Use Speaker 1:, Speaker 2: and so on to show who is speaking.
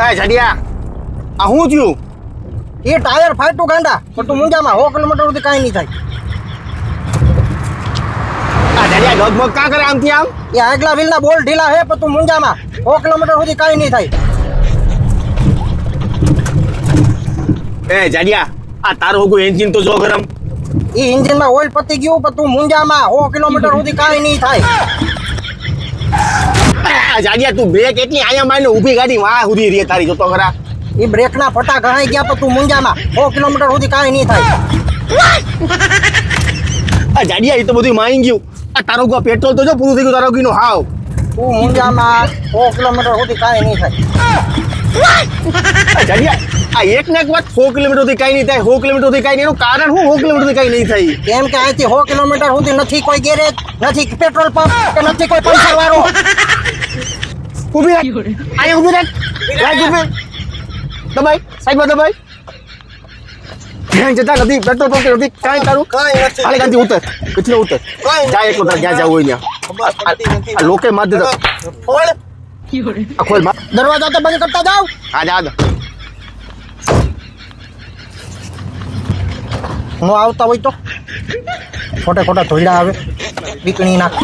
Speaker 1: એ જડિયા આ હું થયું
Speaker 2: એ ટાયર ફાટ્યું ગાંડા પણ તું મુંજામાં 100 કિલોમીટર સુધી કાંઈ નહીં થાય.
Speaker 1: આ જડિયા ગગમગ કા કરે આમથી આમ
Speaker 2: એ આગલા વ્હીલના બોલ ઢીલા હે પણ તું મુંજામાં 100 કિલોમીટર સુધી કાંઈ નહીં થાય.
Speaker 1: એ જડિયા આ તારું હોગું એન્જિન તો જો ગરમ
Speaker 2: એ એન્જિનમાં ઓઇલ પતી ગયું પણ તું મુંજામાં 100 કિલોમીટર સુધી કાંઈ નહીં થાય.
Speaker 1: આ જડિયા તું બ્રેક એટલી આયા મારીને ઊભી ગાડી વાહ સુધી રે તારી જોતો ખરા
Speaker 2: એ બ્રેકના ફટા ગણાઈ ગયા પણ તું મુંજામાં 100 કિલોમીટર સુધી કાંઈ નહીં થાય.
Speaker 1: આ જડિયા એ તો બધું માઈ ગયું આ તારો ગો પેટ્રોલ તો જો પૂરું થઈ ગયું તારો ગીનો હાવ
Speaker 2: તું મુંજામાં 100 કિલોમીટર સુધી કાંઈ નહીં થાય.
Speaker 1: આ જડિયા આ એક ને એક વાત 100 કિલોમીટર સુધી કાંઈ નહીં થાય 100 કિલોમીટર સુધી કાંઈ નહીં એનું કારણ શું 100 કિલોમીટર સુધી કાંઈ નહીં થાય
Speaker 2: કેમ કે અહીંથી 100 કિલોમીટર સુધી નથી કોઈ ગેરેજ, નથી પેટ્રોલ પંપ કે નથી કોઈ પંચર વાળો.
Speaker 1: ઊભી રાખ અહીંયા ઊભી રાખ ઊભી દબાઈ સાઈડમાં દબાઈ ક્યાંય જતા નથી પેટ્રોલ પંપ નથી કાંઈ તારું
Speaker 2: કાંઈ નથી.
Speaker 1: હાલે ગાંધી ઉતર કેટલો ઉતર જાય એટલો તાર જ્યાં જવું હોય ત્યાં આ લોકે માર દીધો
Speaker 2: ખોલ
Speaker 1: આ ખોલ માર
Speaker 2: દરવાજા તો બંધ કરતા જાવ.
Speaker 1: હા જા
Speaker 2: નો આવતા હોય તો ખોટા ખોટા ધોઈડા આવે બીકણી નાખ.